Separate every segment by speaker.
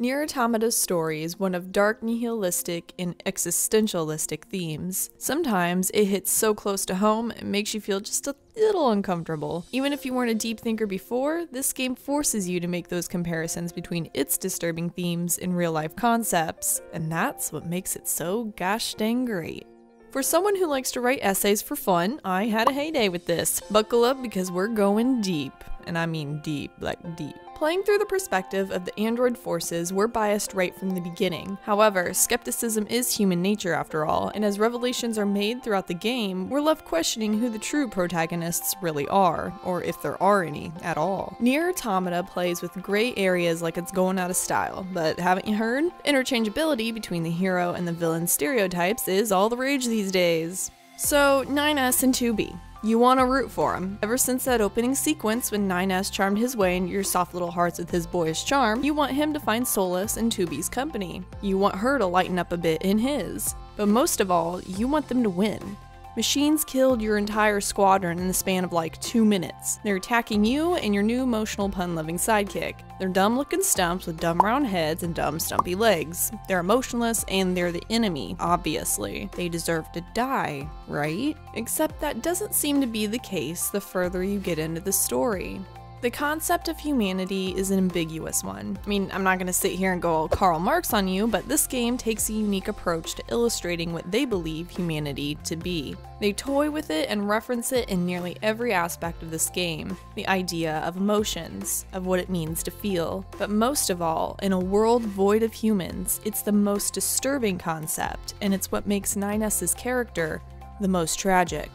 Speaker 1: Nier Automata's story is one of dark nihilistic and existentialistic themes. Sometimes it hits so close to home it makes you feel just a little uncomfortable. Even if you weren't a deep thinker before, this game forces you to make those comparisons between its disturbing themes and real-life concepts, and that's what makes it so gosh dang great. For someone who likes to write essays for fun, I had a heyday with this. Buckle up because we're going deep. And I mean deep, like deep. Playing through the perspective of the android forces, we're biased right from the beginning. However, skepticism is human nature after all, and as revelations are made throughout the game, we're left questioning who the true protagonists really are, or if there are any at all. Nier Automata plays with gray areas like it's going out of style, but haven't you heard? Interchangeability between the hero and the villain stereotypes is all the rage these days. So, 9S and 2B. You want to root for him. Ever since that opening sequence when 9S charmed his way into your soft little hearts with his boyish charm, you want him to find solace in 2B's company. You want her to lighten up a bit in his. But most of all, you want them to win. Machines killed your entire squadron in the span of like 2 minutes. They're attacking you and your new emotional pun-loving sidekick. They're dumb-looking stumps with dumb round heads and dumb stumpy legs. They're emotionless and they're the enemy, obviously. They deserve to die, right? Except that doesn't seem to be the case the further you get into the story. The concept of humanity is an ambiguous one. I mean, I'm not gonna sit here and go all Karl Marx on you, but this game takes a unique approach to illustrating what they believe humanity to be. They toy with it and reference it in nearly every aspect of this game. The idea of emotions, of what it means to feel. But most of all, in a world void of humans, it's the most disturbing concept, and it's what makes 9S's character the most tragic.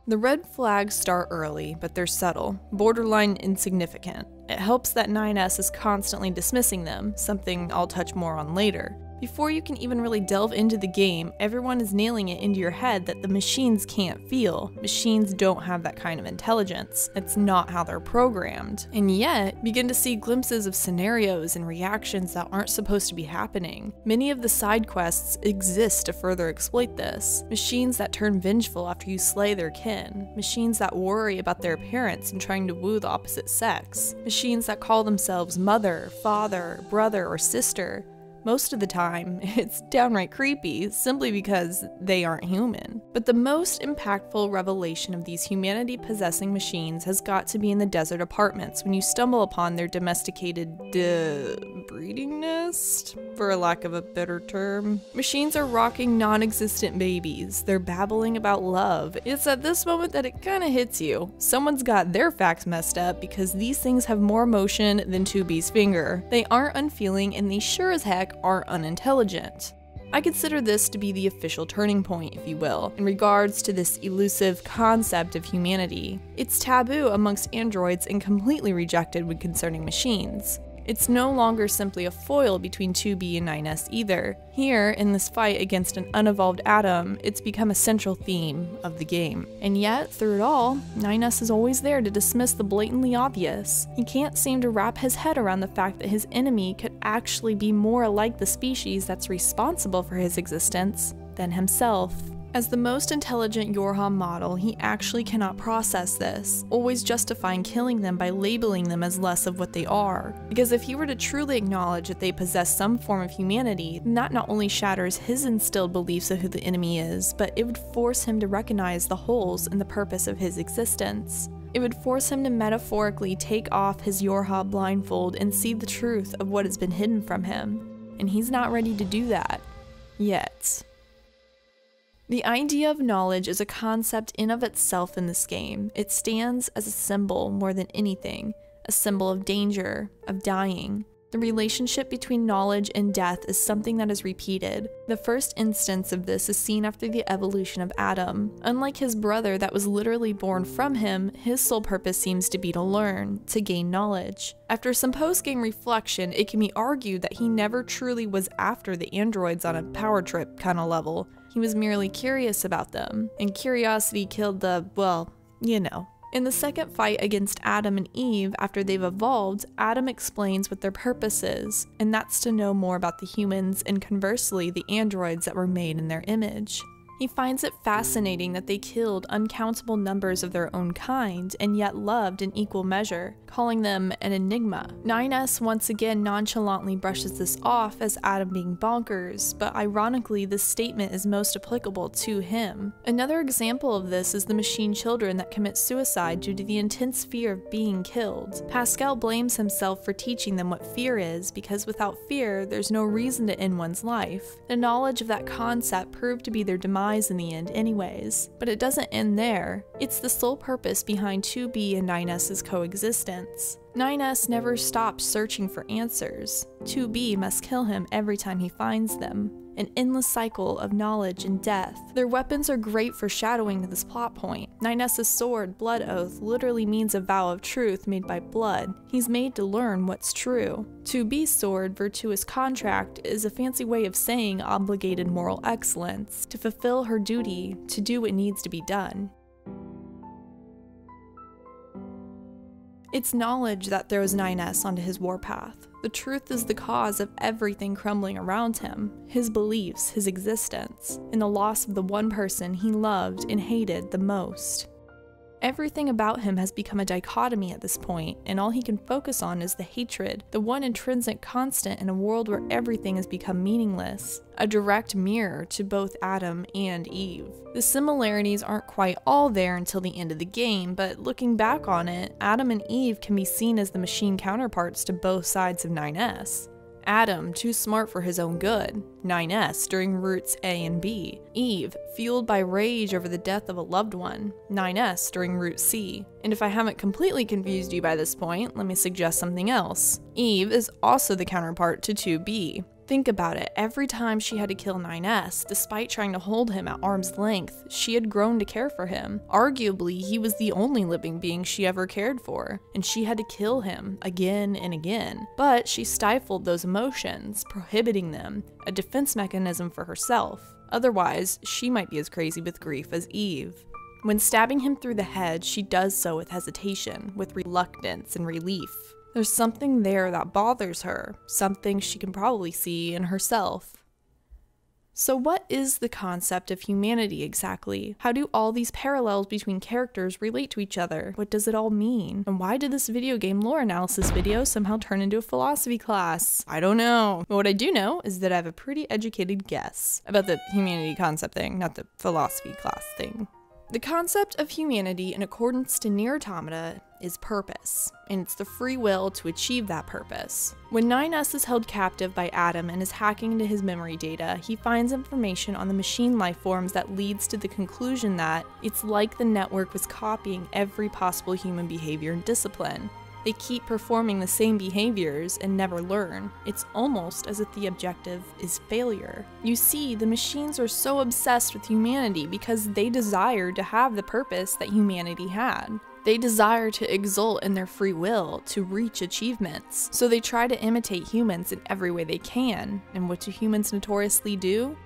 Speaker 1: The red flags start early, but they're subtle, borderline insignificant. It helps that 9S is constantly dismissing them, something I'll touch more on later. Before you can even really delve into the game, everyone is nailing it into your head that the machines can't feel. Machines don't have that kind of intelligence. It's not how they're programmed. And yet, begin to see glimpses of scenarios and reactions that aren't supposed to be happening. Many of the side quests exist to further exploit this. Machines that turn vengeful after you slay their kin. Machines that worry about their appearance and trying to woo the opposite sex. Machines that call themselves mother, father, brother, or sister. Most of the time, it's downright creepy, simply because they aren't human. But the most impactful revelation of these humanity-possessing machines has got to be in the desert apartments when you stumble upon their domesticated breeding nest, for a lack of a better term. Machines are rocking non-existent babies. They're babbling about love. It's at this moment that it kinda hits you. Someone's got their facts messed up because these things have more emotion than 2B's finger. They aren't unfeeling and they sure as heck are unintelligent. I consider this to be the official turning point, if you will, in regards to this elusive concept of humanity. It's taboo amongst androids and completely rejected when concerning machines. It's no longer simply a foil between 2B and 9S either. Here, in this fight against an unevolved atom, it's become a central theme of the game. And yet, through it all, 9S is always there to dismiss the blatantly obvious. He can't seem to wrap his head around the fact that his enemy could actually be more like the species that's responsible for his existence than himself. As the most intelligent Yorha model, he actually cannot process this, always justifying killing them by labeling them as less of what they are. Because if he were to truly acknowledge that they possess some form of humanity, then that not only shatters his instilled beliefs of who the enemy is, but it would force him to recognize the holes in the purpose of his existence. It would force him to metaphorically take off his Yorha blindfold and see the truth of what has been hidden from him. And he's not ready to do that. Yet. The idea of knowledge is a concept in of itself in this game. It stands as a symbol more than anything, a symbol of danger, of dying. The relationship between knowledge and death is something that is repeated. The first instance of this is seen after the evolution of Adam. Unlike his brother that was literally born from him, his sole purpose seems to be to learn, to gain knowledge. After some post-game reflection, it can be argued that he never truly was after the androids on a power trip kind of level. He was merely curious about them, and curiosity killed the, well, you know. In the second fight against Adam and Eve after they've evolved, Adam explains what their purpose is, and that's to know more about the humans and conversely the androids that were made in their image. He finds it fascinating that they killed uncountable numbers of their own kind and yet loved in equal measure, calling them an enigma. 9S once again nonchalantly brushes this off as Adam being bonkers, but ironically this statement is most applicable to him. Another example of this is the machine children that commit suicide due to the intense fear of being killed. Pascal blames himself for teaching them what fear is because without fear, there's no reason to end one's life. The knowledge of that concept proved to be their demise in the end anyways. But it doesn't end there. It's the sole purpose behind 2B and 9S's coexistence. 9S never stops searching for answers. 2B must kill him every time he finds them. An endless cycle of knowledge and death. Their weapons are great foreshadowing to this plot point. 9S's sword, Blood Oath, literally means a vow of truth made by blood. He's made to learn what's true. 2B's sword, Virtuous Contract, is a fancy way of saying obligated moral excellence, to fulfill her duty, to do what needs to be done. It's knowledge that throws 9S onto his warpath. The truth is the cause of everything crumbling around him, his beliefs, his existence, and the loss of the one person he loved and hated the most. Everything about him has become a dichotomy at this point, and all he can focus on is the hatred, the one intrinsic constant in a world where everything has become meaningless, a direct mirror to both Adam and Eve. The similarities aren't quite all there until the end of the game, but looking back on it, Adam and Eve can be seen as the machine counterparts to both sides of 9S. Adam, too smart for his own good. 9S, during routes A and B. Eve, fueled by rage over the death of a loved one. 9S, during route C. And if I haven't completely confused you by this point, let me suggest something else. Eve is also the counterpart to 2B. Think about it, every time she had to kill 9S, despite trying to hold him at arm's length, she had grown to care for him. Arguably, he was the only living being she ever cared for, and she had to kill him again and again. But she stifled those emotions, prohibiting them, a defense mechanism for herself. Otherwise, she might be as crazy with grief as Eve. When stabbing him through the head, she does so with hesitation, with reluctance and relief. There's something there that bothers her, something she can probably see in herself. So what is the concept of humanity exactly? How do all these parallels between characters relate to each other? What does it all mean? And why did this video game lore analysis video somehow turn into a philosophy class? I don't know. But what I do know is that I have a pretty educated guess about the humanity concept thing, not the philosophy class thing. The concept of humanity in accordance to Nier Automata is purpose, and it's the free will to achieve that purpose. When 9S is held captive by Adam and is hacking into his memory data, he finds information on the machine life forms that leads to the conclusion that it's like the network was copying every possible human behavior and discipline. They keep performing the same behaviors and never learn. It's almost as if the objective is failure. You see, the machines are so obsessed with humanity because they desire to have the purpose that humanity had. They desire to exult in their free will, to reach achievements. So they try to imitate humans in every way they can. And what do humans notoriously do?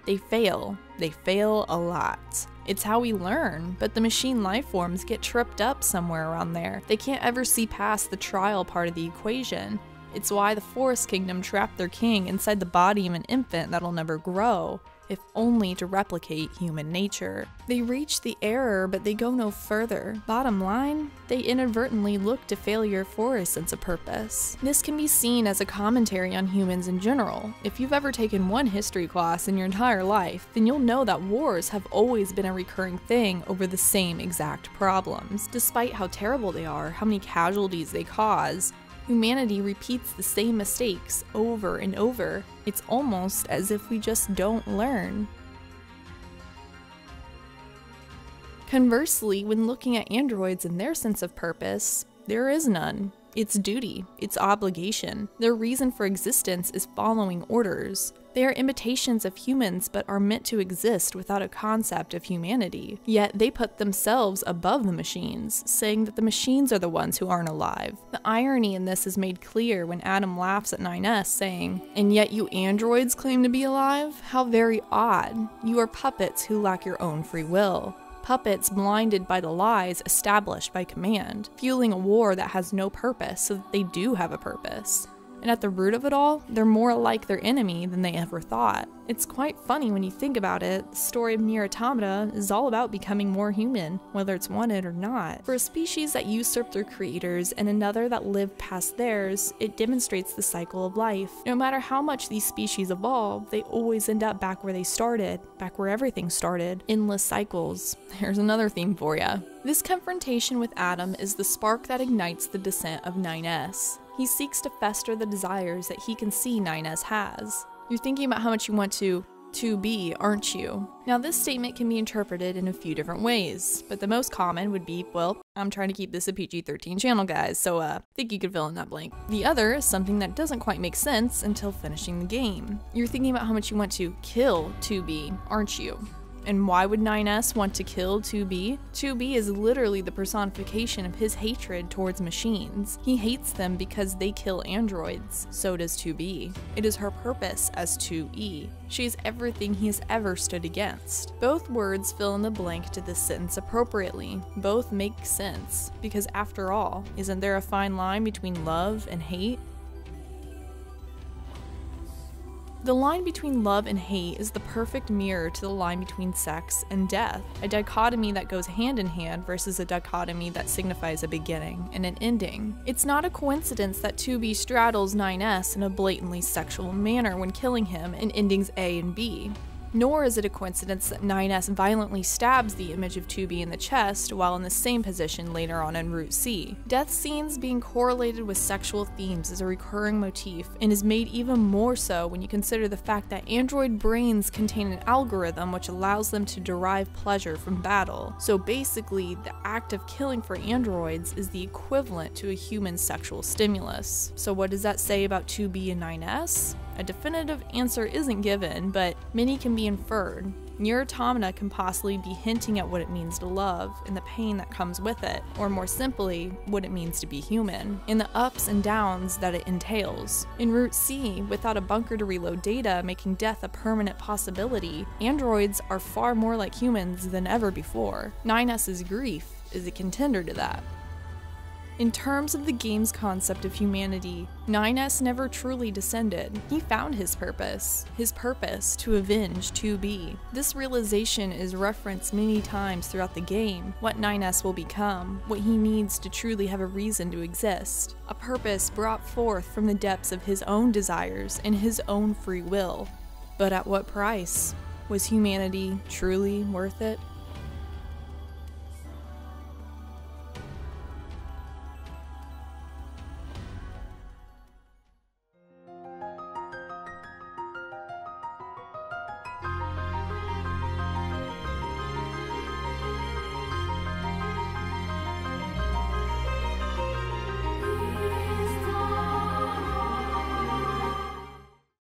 Speaker 1: They fail. They fail a lot. It's how we learn, but the machine life forms get tripped up somewhere around there. They can't ever see past the trial part of the equation. It's why the Forest Kingdom trapped their king inside the body of an infant that'll never grow, if only to replicate human nature. They reach the error, but they go no further. Bottom line, they inadvertently look to failure for a sense of purpose. This can be seen as a commentary on humans in general. If you've ever taken one history class in your entire life, then you'll know that wars have always been a recurring thing over the same exact problems. Despite how terrible they are, how many casualties they cause, humanity repeats the same mistakes over and over. It's almost as if we just don't learn. Conversely, when looking at androids and their sense of purpose, there is none. It's duty, it's obligation. Their reason for existence is following orders. They are imitations of humans but are meant to exist without a concept of humanity. Yet they put themselves above the machines, saying that the machines are the ones who aren't alive. The irony in this is made clear when Adam laughs at 9S, saying, "And yet you androids claim to be alive? How very odd. You are puppets who lack your own free will. Puppets blinded by the lies established by command, fueling a war that has no purpose so that they do have a purpose. And at the root of it all, they're more like their enemy than they ever thought. It's quite funny when you think about it. The story of Nier Automata is all about becoming more human, whether it's wanted or not. For a species that usurped their creators and another that lived past theirs, it demonstrates the cycle of life. No matter how much these species evolve, they always end up back where they started, back where everything started. Endless cycles. Here's another theme for ya. This confrontation with Adam is the spark that ignites the descent of 9S. He seeks to fester the desires that he can see 9S has. You're thinking about how much you want to be, aren't you? Now this statement can be interpreted in a few different ways, but the most common would be, well, I'm trying to keep this a PG-13 channel, guys, so I think you could fill in that blank. The other is something that doesn't quite make sense until finishing the game. You're thinking about how much you want to kill 2B, aren't you? And why would 9S want to kill 2B? 2B is literally the personification of his hatred towards machines. He hates them because they kill androids. So does 2B. It is her purpose as 2E. She is everything he has ever stood against. Both words fill in the blank to this sentence appropriately. Both make sense, because after all, isn't there a fine line between love and hate? The line between love and hate is the perfect mirror to the line between sex and death, a dichotomy that goes hand in hand versus a dichotomy that signifies a beginning and an ending. It's not a coincidence that 2B straddles 9S in a blatantly sexual manner when killing him in endings A and B. Nor is it a coincidence that 9S violently stabs the image of 2B in the chest while in the same position later on in Route C. Death scenes being correlated with sexual themes is a recurring motif, and is made even more so when you consider the fact that android brains contain an algorithm which allows them to derive pleasure from battle. So basically, the act of killing for androids is the equivalent to a human sexual stimulus. So what does that say about 2B and 9S? A definitive answer isn't given, but many can be inferred. Nier Automata can possibly be hinting at what it means to love and the pain that comes with it, or more simply, what it means to be human, and the ups and downs that it entails. In Route C, without a bunker to reload data, making death a permanent possibility, androids are far more like humans than ever before. 9S's grief is a contender to that. In terms of the game's concept of humanity, 9S never truly descended. He found his purpose to avenge 2B. This realization is referenced many times throughout the game, what 9S will become, what he needs to truly have a reason to exist, a purpose brought forth from the depths of his own desires and his own free will. But at what price? Was humanity truly worth it?